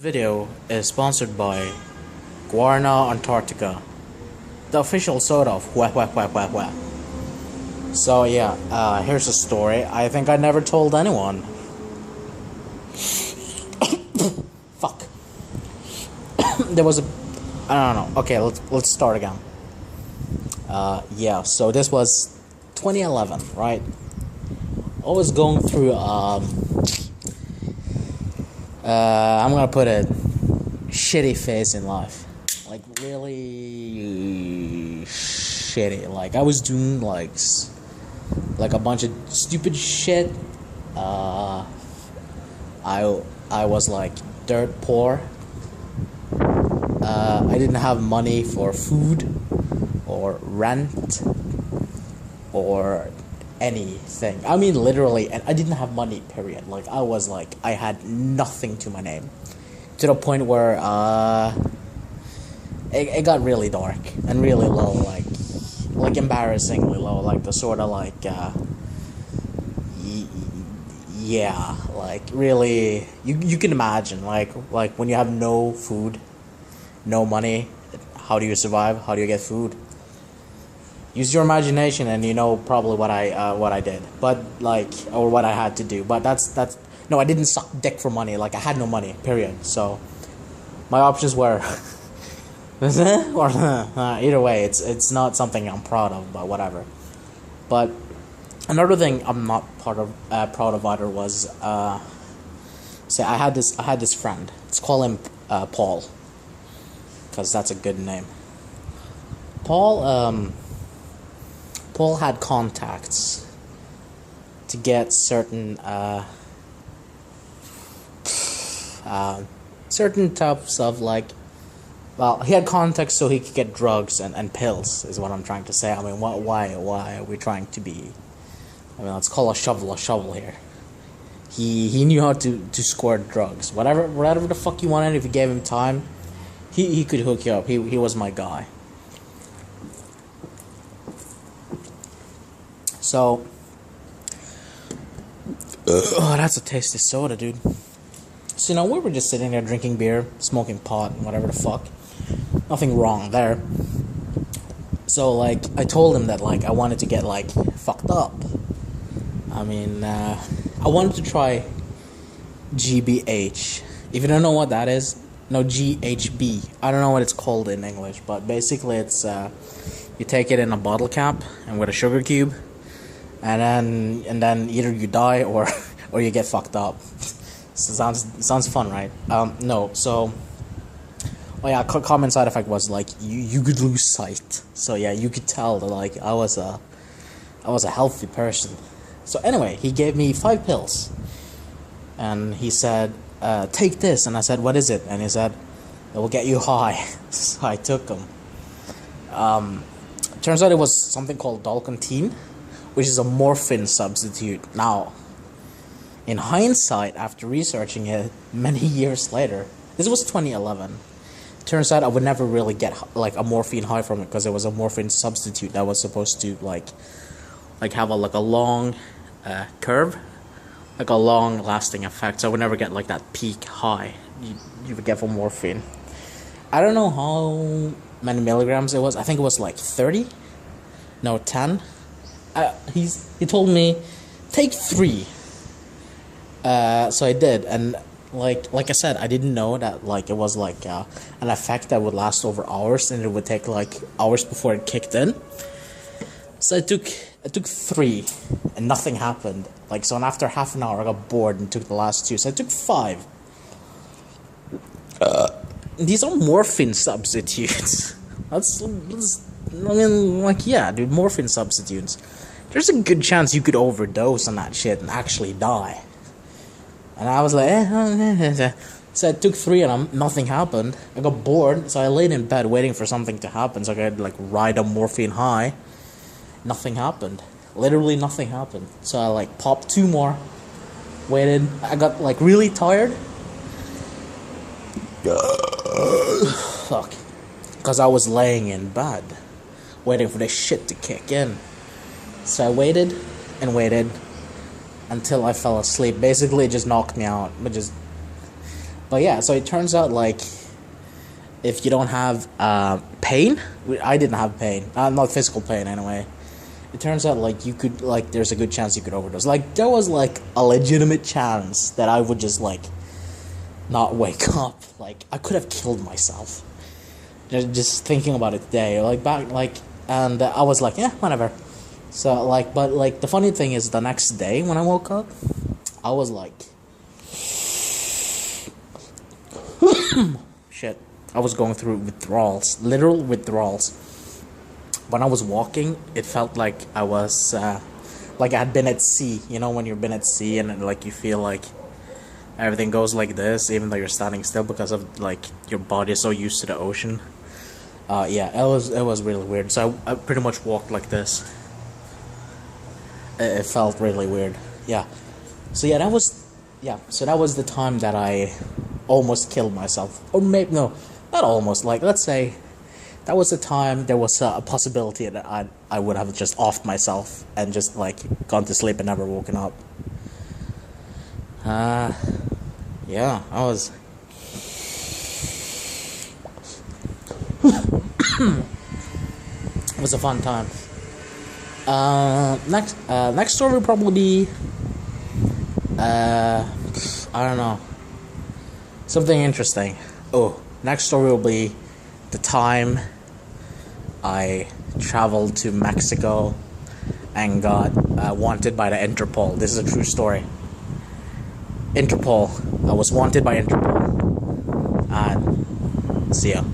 Video is sponsored by Guarna Antarctica, the official soda of Hua Hua Hua Hua Hua. So yeah, here's a story I think I never told anyone. Fuck. There was a, I don't know. Okay, let's start again. Yeah. So this was 2011, right? I was going through I'm gonna put a shitty phase in life, like really shitty. Like I was doing like a bunch of stupid shit. I was like dirt poor. I didn't have money for food or rent or anything. I mean, literally, and I didn't have money, period. Like, I had nothing to my name. To the point where, it got really dark and really low, like embarrassingly low, like the sort of like, yeah, like really, you can imagine, like when you have no food, no money, how do you survive? How do you get food? Use your imagination, and you know probably what I did, but or what I had to do. But that's no, I didn't suck dick for money. Like I had no money, period. So my options were, or either way, it's not something I'm proud of, but whatever. But another thing I'm not proud of either was say I had this friend. Let's call him Paul, because that's a good name. Paul had contacts to get certain certain types of he had contacts so he could get drugs and pills is what I'm trying to say. I mean, why are we trying to be? I mean, let's call a shovel here. He knew how to score drugs. Whatever the fuck you wanted, if you gave him time, he could hook you up. He was my guy. So, that's a tasty soda, dude. So, we were just sitting there drinking beer, smoking pot, and whatever the fuck. Nothing wrong there. So, I told him that, I wanted to get, fucked up. I mean, I wanted to try GBH. If you don't know what that is, no, GHB. I don't know what it's called in English, but basically it's, you take it in a bottle cap and with a sugar cube. And then either you die or you get fucked up. So sounds fun, right? No. So, common side effect was you could lose sight. So yeah, you could tell that I was a healthy person. So anyway, he gave me 5 pills, and he said, "Take this." And I said, "What is it?" And he said, "It will get you high." So I took them. Turns out it was something called Dalcontine, which is a morphine substitute. Now, in hindsight, after researching it many years later, this was 2011, turns out I would never really get a morphine high from it, because it was a morphine substitute that was supposed to have a long curve, a long lasting effect. So I would never get that peak high you would get from morphine. I don't know how many milligrams it was. I think it was 30, no, 10. He told me, take 3. So I did, and like I said, I didn't know that it was an effect that would last over hours, and it would take hours before it kicked in. So I took 3, and nothing happened. So after half an hour, I got bored and took the last 2. So I took 5. These are morphine substitutes. Yeah, dude, morphine substitutes. There's a good chance you could overdose on that shit and actually die. And I was so I took 3 and nothing happened. I got bored, so I laid in bed waiting for something to happen so I could ride a morphine high. Nothing happened. Literally nothing happened. So I popped 2 more, waited. I got really tired. Fuck. Because I was laying in bed, waiting for this shit to kick in. So I waited and waited until I fell asleep. Basically, it just knocked me out. But But yeah, so it turns out like if you don't have pain, I didn't have pain, not physical pain anyway. It turns out like you could like there's a good chance you could overdose. Like there was like a legitimate chance that I would just like not wake up. Like I could have killed myself. Just thinking about it today, like back like, and I was like, yeah, whatever. So like, but like the funny thing is, the next day when I woke up, I was like, shit. I was going through withdrawals, literal withdrawals. When I was walking, it felt like I was, like I had been at sea. You know, when you've been at sea and like you feel like everything goes like this, even though you're standing still because of like your body is so used to the ocean. Yeah, it was really weird. So I pretty much walked like this. It felt really weird. Yeah. So yeah, that was the time that I almost killed myself. Or maybe no, not almost. Like let's say that was the time there was a possibility that I would have just offed myself and just like gone to sleep and never woken up. Yeah, I was. It was a fun time. Next story will probably be, I don't know, something interesting. Oh, next story will be the time I traveled to Mexico and got wanted by the Interpol. This is a true story. Interpol. I was wanted by Interpol. And see ya.